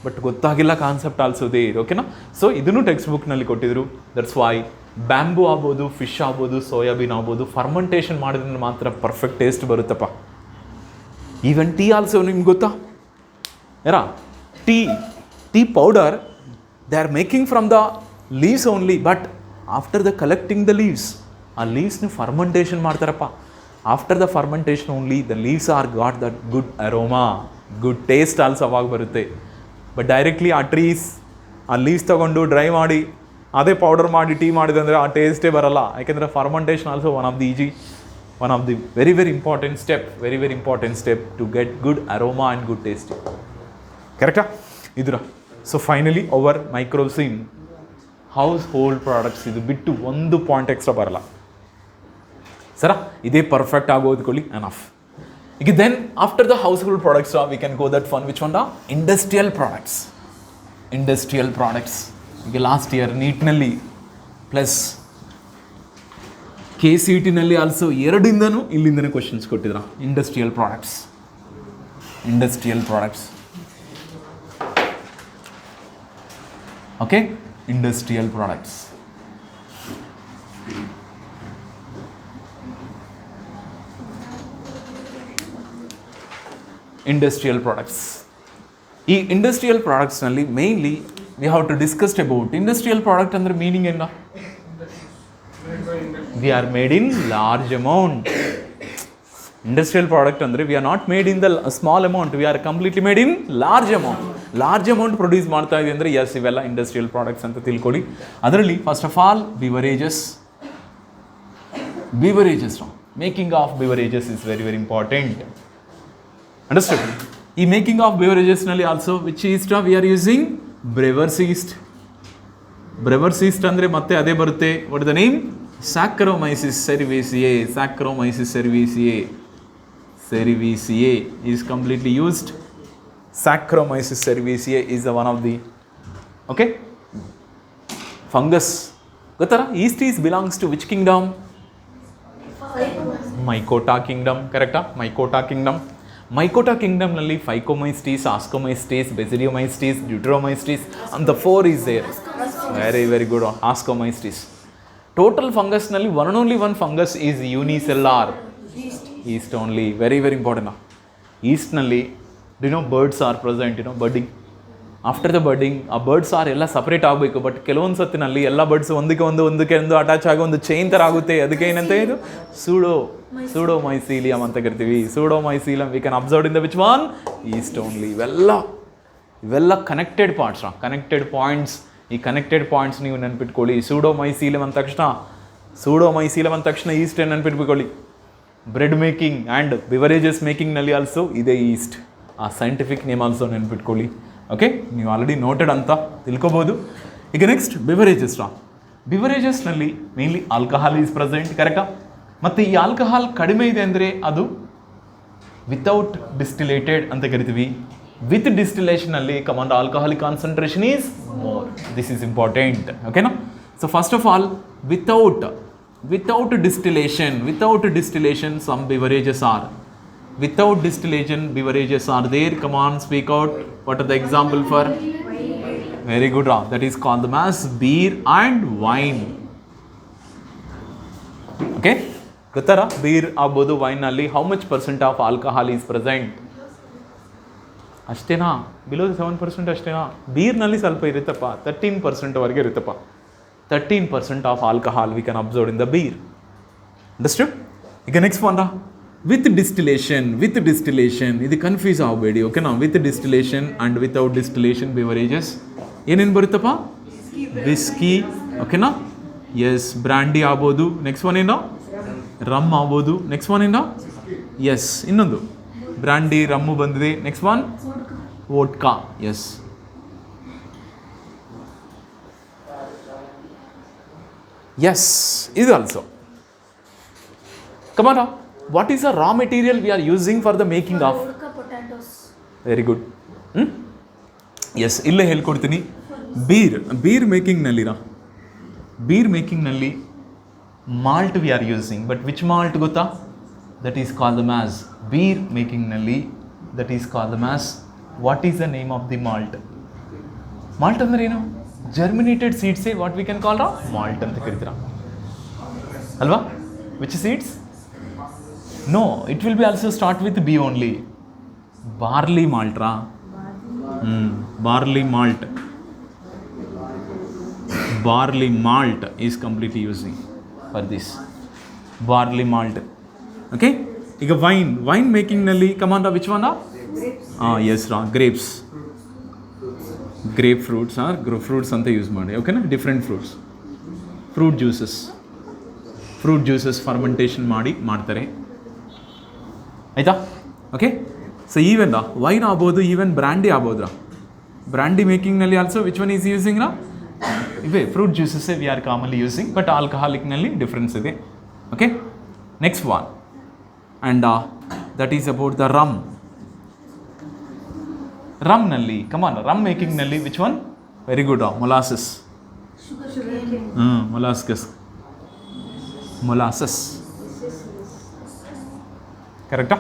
ಬಟ್ ಗೊತ್ತಾಗಿಲ್ಲ ಕಾನ್ಸೆಪ್ಟ್ ಆಲ್ಸೋ ದೇರ್. ಓಕೆನಾ? ಸೊ ಇದನ್ನು ಟೆಕ್ಸ್ಟ್ ಬುಕ್ನಲ್ಲಿ ಕೊಟ್ಟಿದ್ರು. ದಟ್ಸ್ ವೈ ಬ್ಯಾಂಬೂ ಆಗ್ಬೋದು, ಫಿಶ್ ಆಗ್ಬೋದು, ಸೋಯಾಬೀನ್ ಆಗ್ಬೋದು, ಫರ್ಮೆಂಟೇಷನ್ ಮಾಡಿದ್ರೆ ಮಾತ್ರ ಪರ್ಫೆಕ್ಟ್ ಟೇಸ್ಟ್ ಬರುತ್ತಪ್ಪ. ಈವನ್ ಟೀ ಆಲ್ಸೋ ನಿಮ್ಗೆ ಗೊತ್ತಾ ಯಾರಾ? Tea powder they are making from the leaves only, but after the collecting the leaves, ಆ ಲೀವ್ಸ್ನ ಫರ್ಮೆಂಟೇಷನ್ ಮಾಡ್ತಾರಪ್ಪ. After the fermentation only the leaves are got that good aroma, good taste also ಅವಾಗ ಬರುತ್ತೆ. But directly ಆ leaves ತೊಗೊಂಡು dry ಮಾಡಿ ಅದೇ powder ಮಾಡಿ ಟೀ ಮಾಡಿದೆ ಅಂದರೆ ಆ ಟೇಸ್ಟೇ ಬರಲ್ಲ. ಯಾಕೆಂದರೆ fermentation also one of the very important step to get good aroma and good taste. ಕರೆಕ್ಟಾ? ಇದ್ರ so finally over microbes in household products, ಇದು ಬಿಟ್ಟು ಒಂದು ಪಾಯಿಂಟ್ ಎಕ್ಸ್ಟ್ರಾ ಬರಲ್ಲ ಸರ. ಇದೇ ಪರ್ಫೆಕ್ಟ್ ಆಗಿ ಓದ್ಕೊಳ್ಳಿ, ಎನಫ್. ಈಗ then after the household products we can go that fun which one the industrial products. ಈಗ ಲಾಸ್ಟ್ ಇಯರ್ ನೀಟ್ನಲ್ಲಿ ಪ್ಲಸ್ KCET-ನಲ್ಲಿ ಆಲ್ಸೋ ಎರಡಿಂದನೂ ಇಲ್ಲಿಂದನೇ ಕ್ವಶನ್ಸ್ ಕೊಟ್ಟಿದ್ರ. Industrial products okay, industrial products. ಈ ಇಂಡಸ್ಟ್ರಿಯಲ್ ಪ್ರಾಡಕ್ಟ್ಸ್ನಲ್ಲಿ mainly we have to discuss about industrial product ಅಂದರೆ meaning ಏನು? We are made in large amount. Industrial product ಅಂದರೆ we are not made in the small amount, we are completely made in large amount. Large amount produce ಮಾಡ್ತಾ ಇದೆ ಅಂದರೆ S ಇವೆಲ್ಲ industrial products ಅಂತ ತಿಳ್ಕೊಳ್ಳಿ. ಅದರಲ್ಲಿ first of all beverages making of beverages is very very important. Understand? ಈ making of ಬಿವರೇಜಸ್ನಲ್ಲಿ also which yeast we are using brewers yeast. Brewers yeast ಅಂದರೆ ಮತ್ತೆ ಅದೇ ಬರುತ್ತೆ. What is the name? Saccharomyces cerevisiae. Saccharomyces cerevisiae is completely used. Saccharomyces cerevisiae is the one of the fungus. ಗೊತ್ತಾ? Yeast belongs to which kingdom? Mycota kingdom. Correcta? Mycota kingdom. Mycota kingdom ನಲ್ಲಿ Phycomycetes, Ascomycetes, Basidiomycetes, Deuteromycetes and the 4 is there. Very good. Ascomycetes. Total fungus ನಲ್ಲಿ one and only one fungus is unicellular. Yeast only. Very important. Yeast ನಲ್ಲಿ birds are present, budding. After the budding, ಆ birds are ಎಲ್ಲ separate ಆಗಬೇಕು. But ಕೆಲವೊಂದು ಸತ್ತಿನಲ್ಲಿ ಎಲ್ಲ birds ಒಂದಕ್ಕೆ ಒಂದು attach ಆಗಿ ಒಂದು ಚೈನ್ ಥರ ಆಗುತ್ತೆ. ಅದಕ್ಕೆ ಏನಂತ ಇದು ಸೂಡೋಮೈಸೀಲಿಯಂ ಅಂತ ಕರಿತೀವಿ. Pseudomycelium we can observe in the which one? Yeast only. ಇವೆಲ್ಲ ಕನೆಕ್ಟೆಡ್ ಪಾರ್ಟ್ಸ್, ಕನೆಕ್ಟೆಡ್ ಪಾಯಿಂಟ್ಸ್. ಈ ಕನೆಕ್ಟೆಡ್ ಪಾಯಿಂಟ್ಸ್ ನೀವು ನೆನ್ಪಿಟ್ಕೊಳ್ಳಿ. ಸೂಡೋಮೈಸೀಲಿಯಂ ಅಂದ ತಕ್ಷಣ ಈಸ್ಟ್ ನೆನ್ಪಿಟ್ಕೊಳ್ಳಿ. ಬ್ರೆಡ್ ಮೇಕಿಂಗ್ ಆ್ಯಂಡ್ ಬಿವರೇಜಸ್ ಮೇಕಿಂಗ್ನಲ್ಲಿ ಆಲ್ಸೋ ಇದೆ ಈಸ್ಟ್. ಆ ಸೈಂಟಿಫಿಕ್ ನೇಮ್ ಆಲ್ಸೋ ನೆನ್ಪಿಟ್ಕೊಳ್ಳಿ. ಓಕೆ, ನೀವು ಆಲ್ರೆಡಿ ನೋಟೆಡ್ ಅಂತ ತಿಳ್ಕೊಬೋದು. ಈಗ ನೆಕ್ಸ್ಟ್ ಬಿವರೇಜಸ್ನಲ್ಲಿ ಮೇನ್ಲಿ ಆಲ್ಕಹಾಲ್ ಈಸ್ ಪ್ರೆಸೆಂಟ್. ಕರೆಕ್ಟಾ? ಮತ್ತು ಈ ಆಲ್ಕಹಾಲ್ ಕಡಿಮೆ ಇದೆ ಅಂದರೆ ಅದು ವಿತೌಟ್ ಡಿಸ್ಟಿಲೇಟೆಡ್ ಅಂತ ಕರಿತೀವಿ. ವಿತ್ ಡಿಸ್ಟಿಲೇಷನಲ್ಲಿ come on alcoholic concentration is more. This is important. ಓಕೆನಾ? So first of all without distillation some beverages are. Without distillation beverages are there. Come on, speak out. What are the example for? Very good. That is called them as beer and wine. Okay, gottara? Beer agodu wine nalli how much percent of alcohol is present? ಅಷ್ಟೇನಾ? Below 7% ಅಷ್ಟೇನಾ? ಬೀರ್ನಲ್ಲಿ ಸ್ವಲ್ಪ ಇರುತ್ತಪ್ಪ, 13% ವರೆಗೆ ಇರುತ್ತಪ್ಪ. 13% of alcohol we can observe in the beer. Understood? ಈಗ next one with distillation. ಇದು confuse ಆಗಬೇಡಿ. ಓಕೆನಾ? With distillation and without distillation beverages ಏನೇನು ಬರುತ್ತಪ್ಪ? ವಿಸ್ಕಿ. ಓಕೆನಾ? ಎಸ್. ಬ್ರ್ಯಾಂಡಿ ಆಗ್ಬೋದು. ನೆಕ್ಸ್ಟ್ ಒನ್ ಏನೋ ರಮ್ ಆಗ್ಬೋದು. ನೆಕ್ಸ್ಟ್ ಒನ್ ಏನೋ ಎಸ್ ಇನ್ನೊಂದು ಬ್ರ್ಯಾಂಡಿ ರಮ್ಮು ಬಂದಿದೆ. Next one vodka. Yes. Yes, is also. Come on now. What is the raw material we are using for the making of? Potatoes. Very good. Yes, ಇಲ್ಲೇ ಹೇಳ್ಕೊಡ್ತೀನಿ. Beer making ನಲ್ಲಿ malt we are using. But which malt ಗೊತ್ತಾ? That is called the mash. Beer making ನಲ್ಲಿ that is called the mash. What is the name of the malt? Malt ಅಂದ್ರೆ ಏನು? Germinated ಸೀಡ್ಸೇ what we can call malt ಅಂತ ಕರಿತೀರಾ ಅಲ್ವಾ? Which seeds? No, it will be also start with B only. Barley ಮಾಲ್ಟ್ರಾ? Barley malt is completely using for this. Barley malt. Okay, ಈಗ wine ಮೇಕಿಂಗ್ನಲ್ಲಿ come on which one? Yes grapes. Grape fruits fruits ಅಂತ use ಮಾಡಿ. ಓಕೆನಾ? Different fruit juices fermentation ಮಾಡ್ತಾರೆ. ಆಯಿತಾ? Okay, so even wine ಆಗ್ಬೋದು, even brandy ಆಗ್ಬೋದ್ರಾ? ಬ್ರ್ಯಾಂಡಿ ಮೇಕಿಂಗ್ನಲ್ಲಿ also which one is using ಇವೇ ಫ್ರೂಟ್ ಜ್ಯೂಸಸ್ಸೇ we are commonly using. But ಆಲ್ಕಹಾಲಿಕ್ನಲ್ಲಿ ಡಿಫ್ರೆನ್ಸ್ ಇದೆ. Okay, next one and that is about the rum. ರಮ್ನಲ್ಲಿ ಕಮಾನ್, ರಮ್ ಮೇಕಿಂಗ್ನಲ್ಲಿ which one? Very good. Molasses. Molasses ಕರೆಕ್ಟಾ?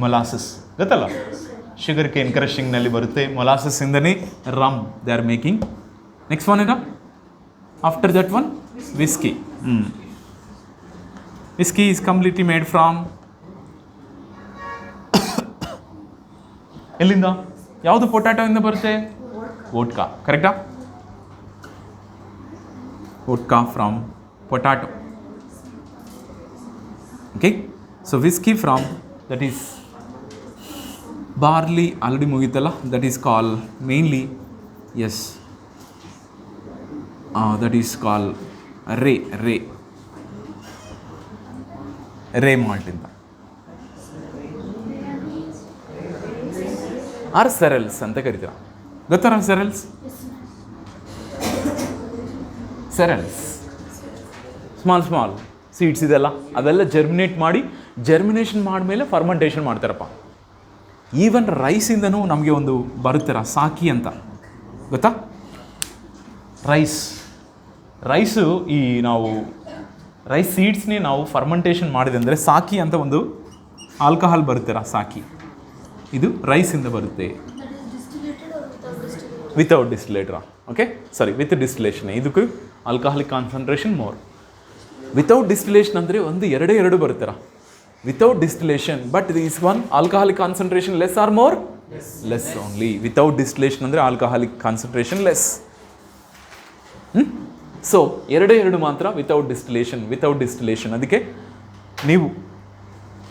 Molasses ಗೊತ್ತಲ್ಲ, sugar cane ಕ್ರಷಿಂಗ್ನಲ್ಲಿ ಬರುತ್ತೆ. ಮೊಲಾಸಸ್ ಇಂದನೇ rum they are making. Next one ಏನಾ? After that one whisky. Whisky is completely made from ಎಲ್ಲಿಂದ? ಯಾವುದು? ಪೊಟ್ಯಾಟೋಯಿಂದ ಬರುತ್ತೆ. ವೋಡ್ಕಾ. ಕರೆಕ್ಟಾ? Vodka from potato. Okay, so whiskey from, that is barley already mugitala, that is called mainly, yes, that is called ray malt ಇಂದ R ಸೆರಲ್ಸ್ ಅಂತ ಕರಿತೀರ. ಗೊತ್ತಾರ ಸೆರಲ್ಸ್? ಸೆರಲ್ಸ್ small seeds ಇದೆಲ್ಲ, ಅವೆಲ್ಲ germination ಮಾಡಿದ್ಮೇಲೆ ಫರ್ಮೆಂಟೇಷನ್ ಮಾಡ್ತಾರಪ್ಪ. ಈವನ್ ರೈಸಿಂದನೂ ನಮಗೆ ಒಂದು ಬರುತ್ತೀರ ಸಾಕಿ ಅಂತ, ಗೊತ್ತಾ? ರೈಸು ಈ ನಾವು ರೈಸ್ ಸೀಡ್ಸ್ನೇ ನಾವು ಫರ್ಮೆಂಟೇಷನ್ ಮಾಡಿದೆ ಅಂದರೆ ಸಾಕಿ ಅಂತ ಒಂದು ಆಲ್ಕಹಾಲ್ ಬರುತ್ತೀರ, ಸಾಕಿ. ಇದು ರೈಸಿಂದ ಬರುತ್ತೆ. ವಿತೌಟ್ ಡಿಸ್ಟಿಲೇಟ್ರಾ? Okay, sorry, with distillation. ಇದಕ್ಕೂ alcoholic concentration more. Without distillation ಅಂದರೆ ಒಂದು ಎರಡು ಬರುತ್ತೀರ. Without distillation, but this one alcoholic concentration less or more? Less only. Without distillation ಅಂದರೆ ಆಲ್ಕಹಾಲಿಕ್ ಕಾನ್ಸಂಟ್ರೇಷನ್ ಲೆಸ್. ಸೊ ಎರಡು ಮಾತ್ರ ವಿತೌಟ್ ಡಿಸ್ಟಿಲೇಷನ್. ಅದಕ್ಕೆ ನೀವು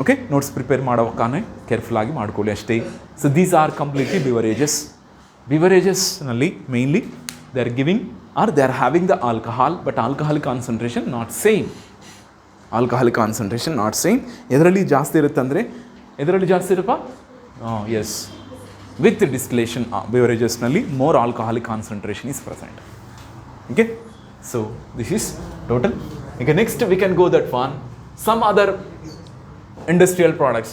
ಓಕೆ ನೋಟ್ಸ್ ಪ್ರಿಪೇರ್ ಮಾಡೋಕ್ಕಾನೆ ಕೇರ್ಫುಲ್ ಆಗಿ ಮಾಡ್ಕೊಳ್ಳಿ ಅಷ್ಟೇ. ಸೊ ದೀಸ್ ಆರ್ ಕಂಪ್ಲೀಟ್ಲಿ ಬಿವರೇಜಸ್ನಲ್ಲಿ mainly they are giving or they are having the alcohol, but alcoholic concentration not same. ಎದರಲ್ಲಿ ಜಾಸ್ತಿ ಇರುತ್ತೆ ಅಂದರೆ ಎದರಲ್ಲಿ ಜಾಸ್ತಿ ಇರಪ್ಪ? ಎಸ್, ವಿತ್ ಡಿಸ್ಟಿಲೇಷನ್ ಬಿವರೇಜಸ್ನಲ್ಲಿ more alcoholic concentration is present. Okay, so this is total. Okay, next we can go that one, some other industrial products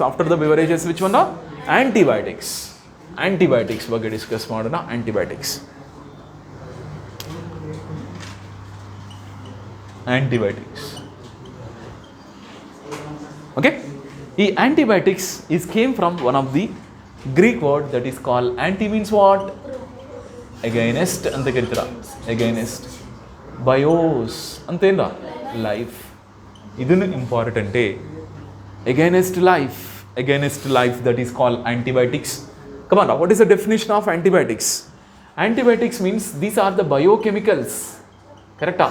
after the beverages. Which one are? Antibiotics ಬಗ್ಗೆ discuss ಮಾಡೋಣ. antibiotics okay. ಈ antibiotics is came from one of the Greek word that is called anti means what? Against ಅಂತ ಕರಿತೀರ. Against bios ಅಂತೇನ life, ಇದನ್ನು ಇಂಪಾರ್ಟೆಂಟೇ. Against life that is called antibiotics. Come on, what is the definition of antibiotics? Antibiotics means these are the biochemicals, ಕರೆಕ್ಟಾ?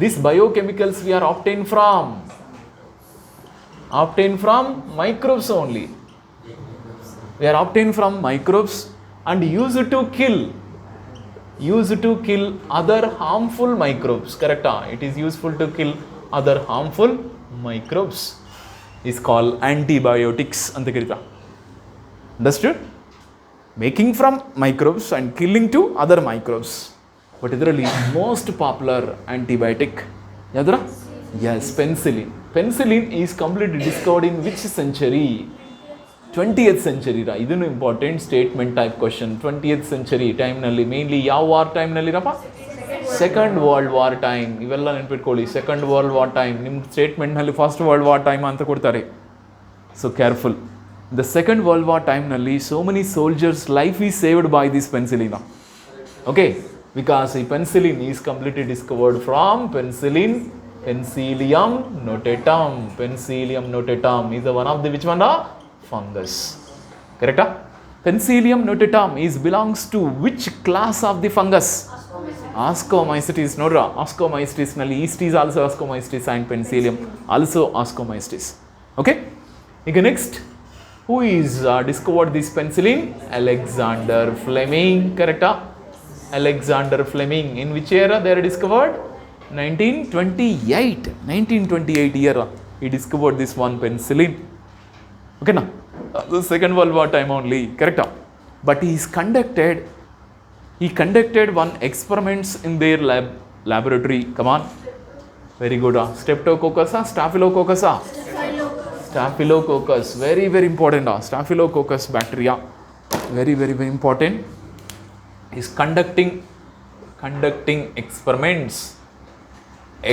These biochemicals we are obtained from microbes only. We are obtained from microbes and used to kill other harmful microbes, correct? It is useful to kill other harmful microbes. Is called antibiotics anta karita. Understood? Making from microbes and killing to other microbes. But idralli most popular antibiotic yadra? Yes, penicillin. Penicillin is completely discovered in which century? 20th century ra. Idunu important statement type question. 20th century time nalli mainly yav war time nalli rapa? Second World War time. Ivella ನೆನಪಿಟ್ಕೊಳ್ಳಿ. Second World War time. ನಿಮ್ಮ statement ನಲ್ಲಿ First World War time ಅಂತ ಕೊಡ್ತಾರೆ. So careful. The Second World War time nalli so many soldiers life is saved by this penicillin. Okay, because the penicillin is completely discovered from Penicillium notatum. Penicillium notatum is the one of the which one? Fungus, correct? Penicillium notatum is belongs to which class of the fungus? Ascomycetes. Nodra, Ascomycetes nalli yeast is also Ascomycetes and Penicillium also Ascomycetes. Okay, ಈಗ next, who is discovered this penicillin? Alexander Fleming, correct? Alexander Fleming. In which era they are discovered? 1928 year he discovered this one penicillin. Okay, now the Second World War time only, correct? But he conducted one experiments in their laboratory. Come on, very good. Streptococcus, Staphylococcus, very very important. Staphylococcus bacteria, very very very important. Is conducting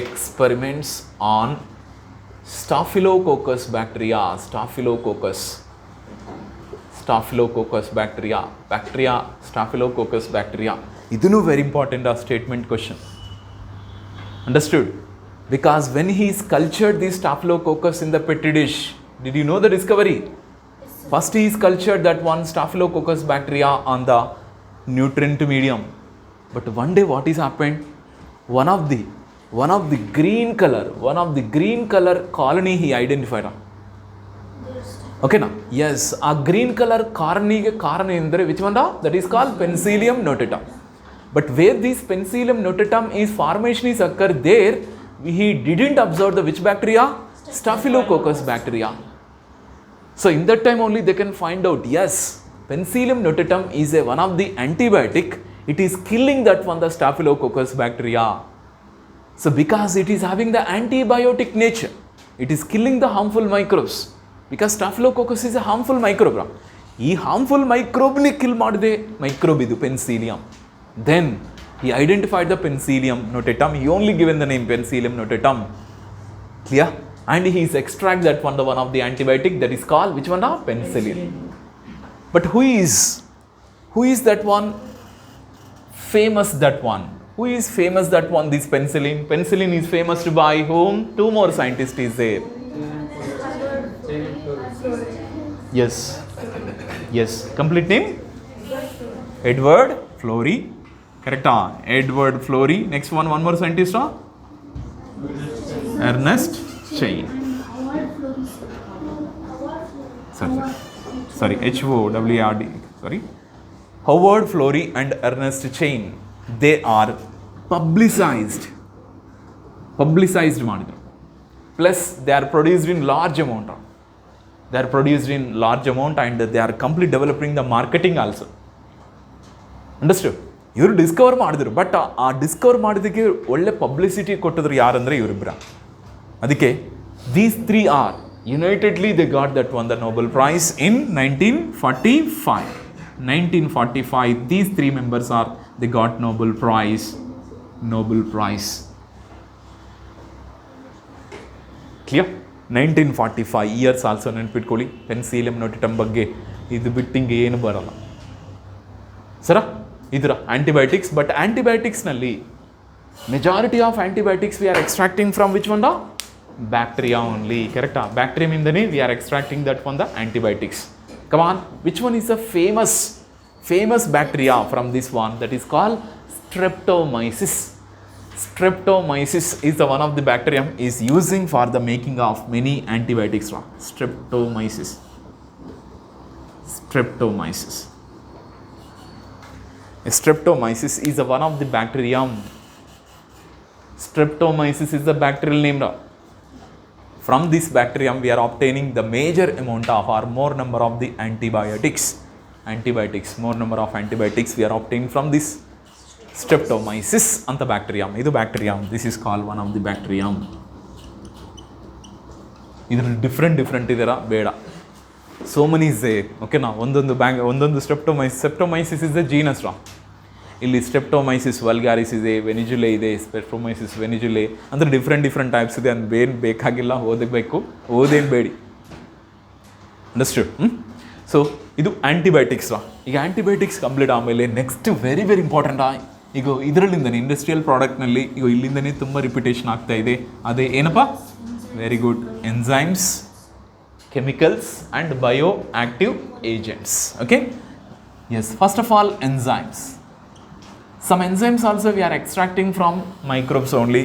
experiments on Staphylococcus bacteria. Staphylococcus bacteria. Staphylococcus bacteria. Idunu very important statement question. Understood? Because when he is cultured this Staphylococcus in the petri dish, did you know the discovery? First he is cultured that one Staphylococcus bacteria on the nutrient medium. But one day what is happened? one of the green color colony he identified. Okay na? Yes, a green color colony indre which one da? That is called Penicillium notatum. But where this Penicillium notatum is formation is occur there, he didn't observe the which bacteria? Staphylococcus bacteria. So in that time only they can find out, yes, Penicillium notatum is one of the antibiotic. It is killing that one, the Staphylococcus bacteria. So because it is having the antibiotic nature, it is killing the harmful microbes. Because Staphylococcus is a harmful microbe. This harmful microbe ni kill madide microbe idu Penicillium. Then he identified the Penicillium notatum. He only given the name Penicillium notatum. Clear? And he is extract that one, the one of the antibiotic that is called which one? Penicillin. But who is that one? Famous that one. Who is famous that one? This penicillin. Penicillin is famous by whom? Two more scientists is there. Yes. Yes. Complete name? Edward Florey. Correct? Edward Florey. Next one more scientist. Ernest Chain. Sorry. H-O-W-A-R-D. Sorry. Howard Florey and Ernest Chain. They are publicized ಮಾಡಿದ್ರು. Plus they are produced in large amount. And they are complete developing the marketing also. Understood? ಇವರು Discover ಮಾಡಿದ್ರು, but ಆ Discover ಮಾಡಿದಕ್ಕೆ ಒಳ್ಳೆ publicity ಕೊಟ್ಟಿದ್ರು ಯಾರಂದ್ರೆ ಇವರಿಬ್ಬರ. ಅದಕ್ಕೆ these three are unitedly they got that one the Nobel Prize in 1945. These three members are they got Nobel Prize. Clear? 1945 years also ನೆನಪಿಟ್ಕೊಳ್ಳಿ. Penicillium notatum ಬಗ್ಗೆ ಇದು ಬಿಟ್ಟು ಹಿಂಗೆ ಏನು ಬರಲ್ಲ ಸರ. ಇದರ ಆಂಟಿಬಯೋಟಿಕ್ಸ್, ಬಟ್ ಆಂಟಿಬಯೋಟಿಕ್ಸ್ ನಲ್ಲಿ majority of antibiotics we are extracting from which one? Bacteria only. ಕರೆಕ್ಟಾ? Bacterium ಇಂದನೇ we are extracting that one the antibiotics. Come on, which one is the famous bacteria from this one? That is called Streptomyces. Streptomyces is the one of the bacterium is using for the making of many antibiotics. Streptomyces. Streptomyces is the one of the bacterium. Streptomyces is the bacterial name. From this bacterium we are obtaining the major amount of or more number of the antibiotics. More number of antibiotics we are obtaining from this Streptomyces anta bacterium. Idu bacterium. This is called one of the bacterium. Idra different idera beda. So many is there. Okay na? Ondondu Streptomyces is the genus. ಇಲ್ಲಿ Streptomyces vulgaris ಇದೆ, ವೆನಿಜುಲೆ ಇದೆ, Streptomyces ವೆನಿಜುಲೆ ಅಂದರೆ different types ಇದೆ. ಅಂತ ಬೇಕಾಗಿಲ್ಲ, ಓದೇನು ಬೇಡಿ. Understood? So ಇದು antibiotics. ಈಗ antibiotics complete ಆಮೇಲೆ ನೆಕ್ಸ್ಟ್ ವೆರಿ ಇಂಪಾರ್ಟೆಂಟ್ ಈಗ ಇದರಲ್ಲಿಂದನೇ ಇಂಡಸ್ಟ್ರಿಯಲ್ ಪ್ರಾಡಕ್ಟ್ನಲ್ಲಿ ಈಗ ಇಲ್ಲಿಂದನೇ ತುಂಬ ರಿಪಿಟೇಷನ್ ಆಗ್ತಾ ಇದೆ. ಅದೇ ಏನಪ್ಪ? Very good. Enzymes, chemicals and bioactive agents. Okay, yes. First of all enzymes. Some enzymes also we are extracting from microbes only.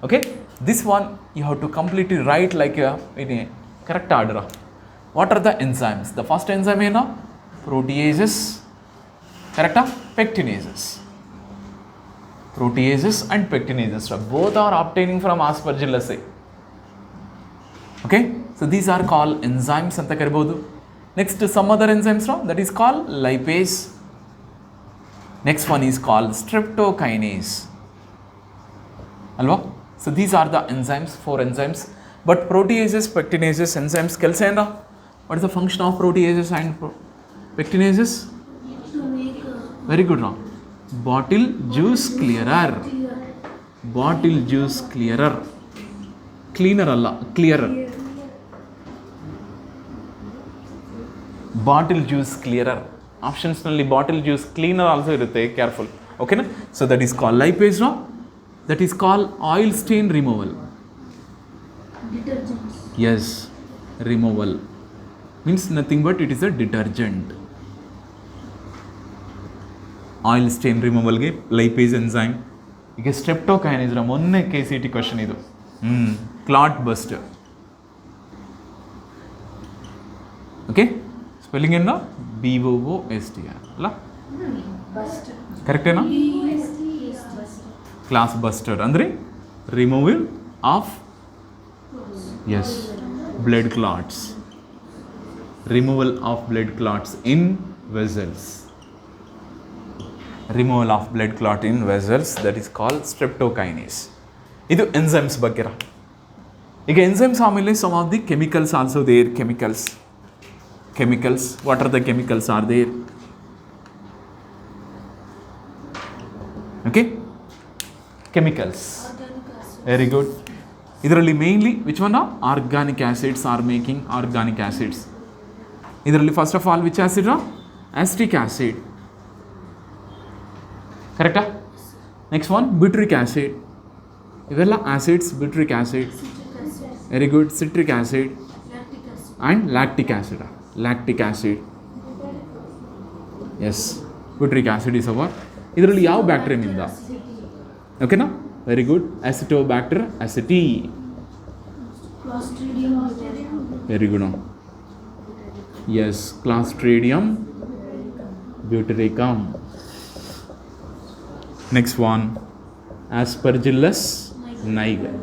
Okay, this one you have to completely write like in a correct order. What are the enzymes? The first enzyme is proteases, correct? Proteases and pectinases. Both are obtaining from Aspergillus. Okay, so these are called enzymes anta karibodu. Next some other enzymes that is called lipase. Next one is called streptokinase. Alva? So these are the enzymes, 4 enzymes. But proteases, pectinases, enzymes ಕೆಲಸ ಏನ? What is the function of proteases and pectinases? Very good now. Bottle juice clearer. Cleaner ಅಲ್ಲ, clearer. Bottle juice clearer. Options ನಲ್ಲಿ bottle juice cleaner also ಇರುತ್ತೆ, careful. ಓಕೆನಾ? So that is called lipase. That is called oil stain removal. Yes, removal means nothing but it is a detergent. Oil stain ರಿಮೂವಲ್ಗೆ lipase enzyme ಈಗ streptokinase ಮೊನ್ನೆ KCT question ಇದು. Clot buster. Okay, spelling ಏನು? BOOSTR ಅಲ್ಲ, ಕರೆಕ್ಟೇನಾ? Clot buster ಅಂದರೆ removal of blood clots. Removal of blood clots in vessels. Removal of blood clot in vessels, that is called streptokinase. ಇದು enzymes ಬಗ್ಗೆ. ಈಗ enzymes ಆಮೇಲೆ some of the chemicals also there. Chemicals. What are the chemicals are there? Okay? Chemicals. Very good. ಇದರಲ್ಲಿ mainly which one? Organic acids are making organic acids. ಇದರಲ್ಲಿ first of all which acid? Acetic acid. ಕರೆಕ್ಟಾ? Next one butyric acid. ಇವೆಲ್ಲ acids. Butyric acid, very good. Citric acid and lactic acid. Lactic acid, yes. Butyric acid is our. ಇದರಲ್ಲಿ ಯಾವ ಬ್ಯಾಕ್ಟೀರಿಯಮಿಂದ? ಓಕೆನಾ? Very good. Acetobacter aceti. Very good. Yes, clostridium butyricum. Next one aspergillus niger.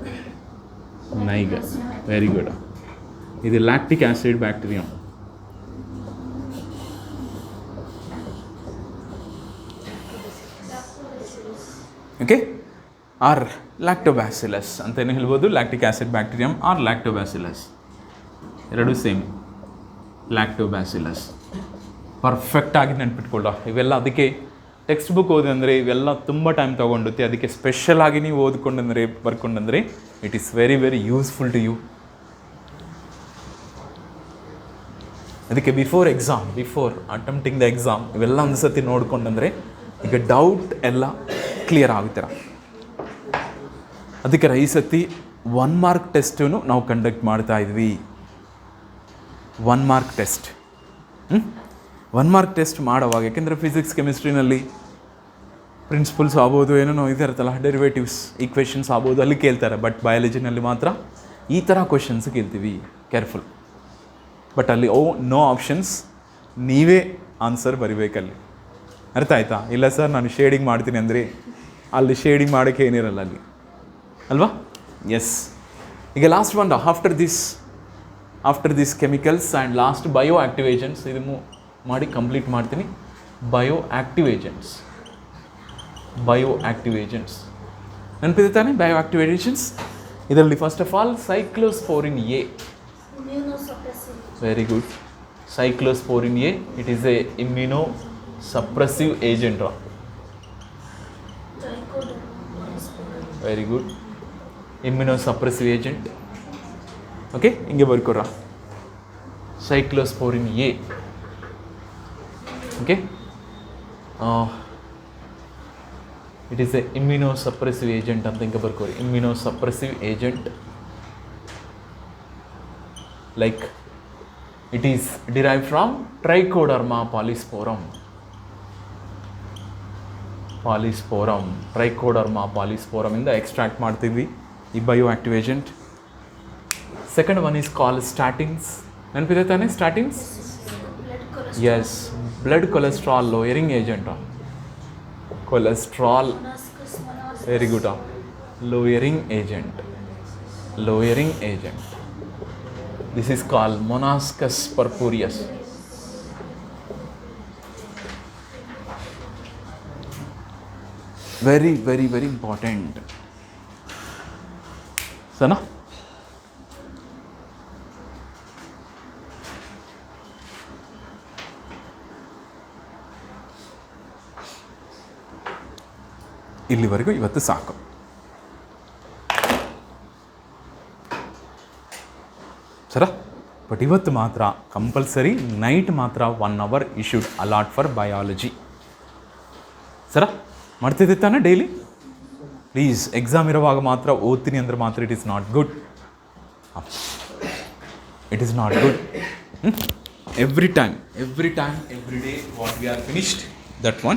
Very good. ಇದು lactic acid bacterium. Okay, or lactobacillus ಅಂತಲೇ ಹೇಳ್ಬೋದು. Lactic acid bacterium or lactobacillus, ಎರಡು same. Lactobacillus ಪರ್ಫೆಕ್ಟಾಗಿ ನೆನ್ಪಿಟ್ಕೊಳ್ಳೋ. ಇವೆಲ್ಲ ಅದಕ್ಕೆ ಟೆಕ್ಸ್ಟ್ ಬುಕ್ ಓದಂದರೆ ಇವೆಲ್ಲ ತುಂಬ ಟೈಮ್ ತೊಗೊಂಡುತ್ತೆ. ಅದಕ್ಕೆ ಸ್ಪೆಷಲಾಗಿ ನೀವು ಓದ್ಕೊಂಡಂದರೆ ಬರ್ಕೊಂಡಂದರೆ it is very very useful to you. ಅದಕ್ಕೆ ಬಿಫೋರ್ ಅಟೆಂಪ್ಟಿಂಗ್ ದ ಎಕ್ಸಾಮ್ ಇವೆಲ್ಲ ಒಂದು ಸತಿ ನೋಡ್ಕೊಂಡಂದರೆ ಈಗ ಡೌಟ್ ಎಲ್ಲ ಕ್ಲಿಯರ್ ಆಗುತ್ತೀರ. ಅದಕ್ಕೆ ಈ ಸತಿ 1 ಮಾರ್ಕ್ ಟೆಸ್ಟನ್ನು ನಾವು ಕಂಡಕ್ಟ್ ಮಾಡ್ತಾ ಇದ್ವಿ. 1 ಮಾರ್ಕ್ ಟೆಸ್ಟ್. 1 ಮಾರ್ಕ್ ಟೆಸ್ಟ್ ಮಾಡೋವಾಗ, ಯಾಕೆಂದರೆ ಫಿಸಿಕ್ಸ್ ಕೆಮಿಸ್ಟ್ರಿನಲ್ಲಿ ಪ್ರಿನ್ಸಿಪಲ್ಸ್ ಆಗ್ಬೋದು, ಏನೇನೋ ಇದಿರುತ್ತಲ್ಲ, ಡೆರಿವೇಟಿವ್ಸ್ ಈಕ್ವೇಷನ್ಸ್ ಆಗ್ಬೋದು, ಅಲ್ಲಿ ಕೇಳ್ತಾರೆ. ಬಟ್ ಬಯಾಲಜಿನಲ್ಲಿ ಮಾತ್ರ ಈ ಥರ ಕ್ವೆಶನ್ಸ್ ಕೇಳ್ತೀವಿ. ಕೇರ್ಫುಲ್. ಬಟ್ ಅಲ್ಲಿ ನೋ ಆಪ್ಷನ್ಸ್, ನೀವೇ ಆನ್ಸರ್ ಬರಿಬೇಕಲ್ಲಿ. ಅರ್ಥ ಆಯ್ತಾ? ಇಲ್ಲ ಸರ್ ನಾನು ಶೇಡಿಂಗ್ ಮಾಡ್ತೀನಿ ಅಂದರೆ ಅಲ್ಲಿ ಶೇಡಿಂಗ್ ಮಾಡೋಕ್ಕೆ ಏನಿರಲ್ಲ ಅಲ್ಲಿ, ಅಲ್ವಾ? ಎಸ್. ಈಗ last one after this chemicals and last bio active agents. ಇದು ಮಾಡಿ ಕಂಪ್ಲೀಟ್ ಮಾಡ್ತೀನಿ. ಬಯೋ ಆ್ಯಕ್ಟಿವ್ ಏಜೆಂಟ್ಸ್ ನೆನಪಿದೆ ತಾನೆ? ಬಯೋ ಆ್ಯಕ್ಟಿವ್ ಏಜೆಂಟ್ಸ್ ಇದರಲ್ಲಿ first of all cyclosporin A. Very good. Cyclosporin A, it is a immuno suppressive agent. Very good. Immunosuppressive agent. Okay, ಹಿಂಗೆ ಬರ್ಕೊರ. Cyclosporin A. Okay, it is a immunosuppressive agent ಅಂತ ಹಿಂಗೆ ಬರ್ಕೋರಿ. Immunosuppressive agent, like it is derive from Trichoderma polysporum. Trichoderma ಪಾಲಿಸ್ಪೋರಮಿಂದ extract ಮಾಡ್ತೀವಿ ಈ bio active agent. Second one is call statins. ನೆನಪಿದೆ ತಾನೆ? Statins, yes. Blood cholesterol lowering agent. Cholesterol, very good. Lowering agent. This is call Monascus purpureus. Very very very important. ಸನಾ? ಇಲ್ಲಿವರೆಗೂ ಇವತ್ತು ಸಾಕು. ಸರ, but ಇವತ್ತು ಮಾತ್ರ ಕಂಪಲ್ಸರಿ ನೈಟ್ ಮಾತ್ರ 1 hour you should allot for biology. ಸರ, ಮಾಡ್ತಿದ್ದೆ ತಾನೆ ಡೈಲಿ? ಪ್ಲೀಸ್, ಎಕ್ಸಾಮ್ ಇರುವಾಗ ಮಾತ್ರ ಓದ್ತೀನಿ ಅಂದರೆ ಮಾತ್ರ it is not good. Every time, every day what we are finished, that one